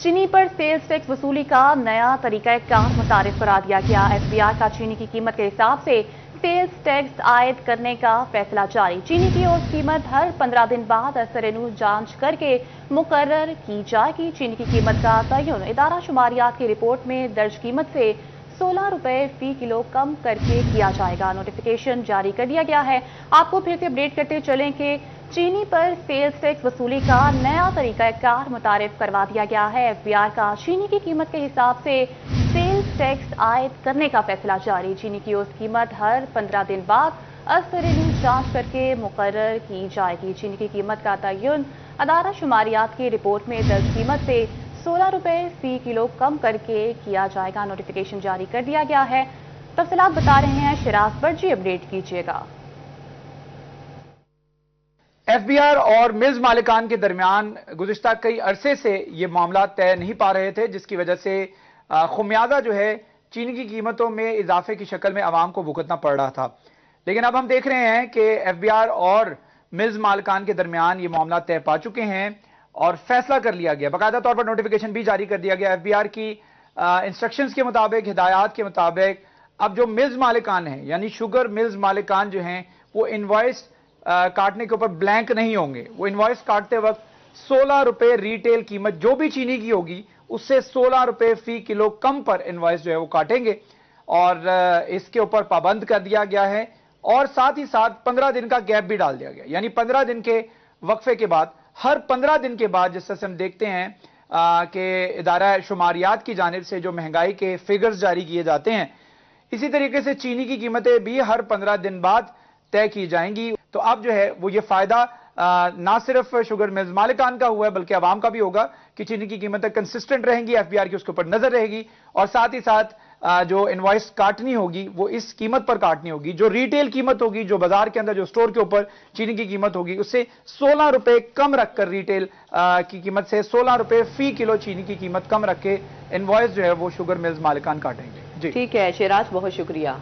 चीनी पर sales tax वसूली का नया तरीका कार मुतारिफ करा दिया गया। एफबीआर का चीनी की कीमत के हिसाब से सेल्स टैक्स आयद करने का फैसला जारी। चीनी की औसत कीमत हर 15 दिन बाद असर-ए-नूर जांच करके मुकर्रर की जाएगी। चीनी की कीमत का तयन इदारा शुमारियात की रिपोर्ट में दर्ज कीमत से 16 रुपए फी किलो कम करके किया जाएगा। नोटिफिकेशन जारी कर दिया गया है। आपको फिर से अपडेट करते चलें कि चीनी पर सेल्स टैक्स वसूली का नया तरीका कार मुतारिफ करवा दिया गया है। एफबीआर का चीनी की कीमत के हिसाब से सेल्स टैक्स आयद करने का फैसला जारी। चीनी की औसत कीमत हर 15 दिन बाद असर-ए-नूर जांच करके मुकर्रर की जाएगी। चीनी की कीमत का तयन अदारा शुमारियात की रिपोर्ट में दर्ज कीमत से 16 रुपए फी किलो कम करके किया जाएगा। नोटिफिकेशन जारी कर दिया गया है। तफसीलात बता रहे हैं शिराज पर, जी अपडेट कीजिएगा। एफबीआर और मिल्स मालिकान के दरमियान गुज़िश्ता कई अरसे से ये मामला तय नहीं पा रहे थे, जिसकी वजह से खुमियाजा जो है चीनी की कीमतों में इजाफे की शक्ल में आवाम को भुगतना पड़ रहा था। लेकिन अब हम देख रहे हैं कि एफबीआर और मिल्स मालिकान के दरमियान ये मामला तय पा चुके हैं और फैसला कर लिया गया। बाकायदा तौर पर नोटिफिकेशन भी जारी कर दिया गया। एफबीआर की इंस्ट्रक्शंस के मुताबिक, हिदायत के मुताबिक अब जो मिल्स मालिकान हैं यानी शुगर मिल्स मालिकान जो हैं वो इनवॉइस काटने के ऊपर ब्लैंक नहीं होंगे। वो इनवॉइस काटते वक्त 16 रुपए रिटेल कीमत जो भी चीनी की होगी उससे 16 रुपए फी किलो कम पर इनवॉइस जो है वो काटेंगे और इसके ऊपर पाबंद कर दिया गया है। और साथ ही साथ 15 दिन का गैप भी डाल दिया गया, यानी 15 दिन के वक्फे के बाद, हर 15 दिन के बाद, जिस तरह से हम देखते हैं कि इदारा शुमारियात की जानिब से जो महंगाई के फिगर्स जारी किए जाते हैं, इसी तरीके से चीनी की कीमतें भी हर 15 दिन बाद तय की जाएंगी। तो अब जो है वो ये फायदा ना सिर्फ शुगर मिल्स मालिकान का हुआ है बल्कि आवाम का भी होगा कि चीनी की कीमतें कंसिस्टेंट रहेंगी, एफबीआर की उसके ऊपर नजर रहेगी और साथ ही साथ जो इनवॉइस काटनी होगी वो इस कीमत पर काटनी होगी। जो रिटेल कीमत होगी, जो बाजार के अंदर जो स्टोर के ऊपर चीनी की कीमत होगी, उससे 16 रुपए कम रखकर रिटेल की कीमत से 16 रुपए फी किलो चीनी की कीमत कम रख के इनवॉइस जो है वो शुगर मिल्स मालिकान काटेंगे। जी ठीक है शिराज, बहुत शुक्रिया।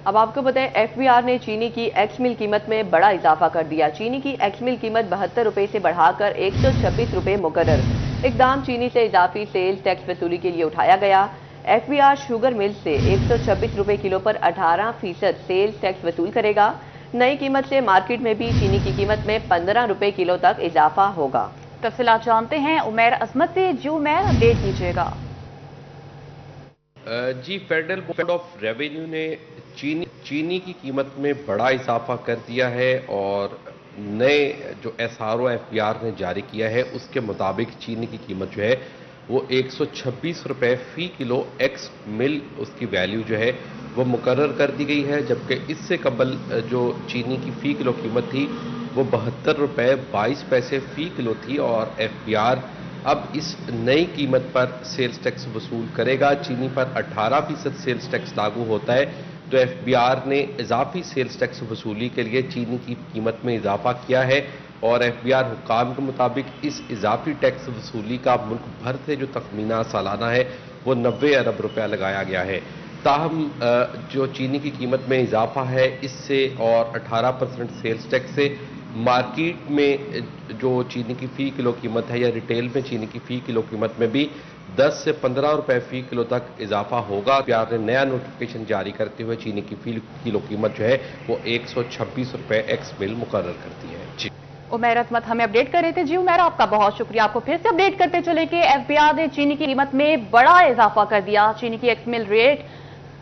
अब आपको बताएं, एफबीआर ने चीनी की एक्स मिल कीमत में बड़ा इजाफा कर दिया। चीनी की एक्स मिल कीमत 72 रुपए से बढ़ाकर 126 रुपए मुकर्रर। इकदाम चीनी से इजाफी सेल्स टैक्स वसूली के लिए उठाया गया। एफबीआर शुगर मिल से 126 रुपए किलो पर 18% सेल्स टैक्स वसूल करेगा। नई कीमत से मार्केट में भी चीनी की कीमत में 15 रुपए किलो तक इजाफा होगा। तफसीलात जानते हैं उमैर अजमत से। जी उमैर, अपडेट कीजिएगा। जी, फेडरल बोर्ड ऑफ रेवेन्यू ने चीनी की कीमत में बड़ा इजाफा कर दिया है और नए जो एसआरओ एफबीआर ने जारी किया है उसके मुताबिक चीनी की कीमत जो है वो 126 रुपए फी किलो एक्स मिल उसकी वैल्यू जो है वो मुकर्रर कर दी गई है। जबकि इससे कबल जो चीनी की फी किलो कीमत थी वो 72 रुपए 22 पैसे फी किलो थी और एफबीआर अब इस नई कीमत पर सेल्स टैक्स वसूल करेगा। चीनी पर 18% सेल्स टैक्स लागू होता है, तो एफबीआर ने इजाफी सेल्स टैक्स वसूली के लिए चीनी की कीमत में इजाफा किया है और एफबीआर हुक्काम के मुताबिक इस इजाफी टैक्स वसूली का मुल्क भर से जो तखमीना सालाना है वो 90 अरब रुपया लगाया गया है। ताहम जो चीनी की कीमत में इजाफा है इससे और 18% सेल्स टैक्स से मार्केट में जो चीनी की फी किलो कीमत है या रिटेल में चीनी की फी किलो कीमत में भी 10 से 15 रुपए फी किलो तक इजाफा होगा। एफबीआर ने नया नोटिफिकेशन जारी करते हुए चीनी की फी किलो कीमत जो है वो 126 रुपए एक्स मिल मुकर्रर कर दी है। जी उमैर अजमत हमें अपडेट कर रहे थे। जी उमैर, आपका बहुत शुक्रिया। आपको फिर से अपडेट करते चले कि एफबीआर ने चीनी की कीमत में बड़ा इजाफा कर दिया। चीनी की एक्स मिल रेट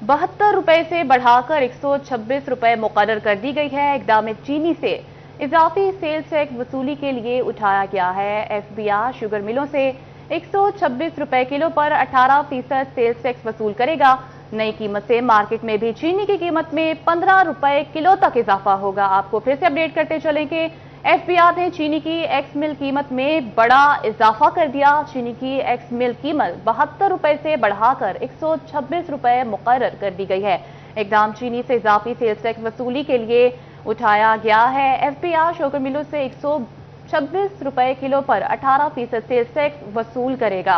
72 रुपए से बढ़ाकर 126 रुपए मुकर्रर कर दी गई है। इकदाम चीनी से इजाफी सेल्स टैक्स वसूली के लिए उठाया गया है। एफबीआर शुगर मिलों से 126 रुपए किलो पर 18% सेल्स टैक्स वसूल करेगा। नई कीमत से मार्केट में भी चीनी की कीमत में 15 रुपए किलो तक इजाफा होगा। आपको फिर से अपडेट करते चलें कि एफबीआर ने चीनी की एक्स मिल कीमत में बड़ा इजाफा कर दिया। चीनी की एक्स मिल कीमत 72 रुपए से बढ़ाकर 126 रुपए मुकर्रर कर दी गई है। इकदाम चीनी से इजाफी सेल्स टैक्स वसूली के लिए उठाया गया है। एफबीआर शुगर मिलों से 126 रुपए किलो पर 18% सेल्स टैक्स वसूल करेगा।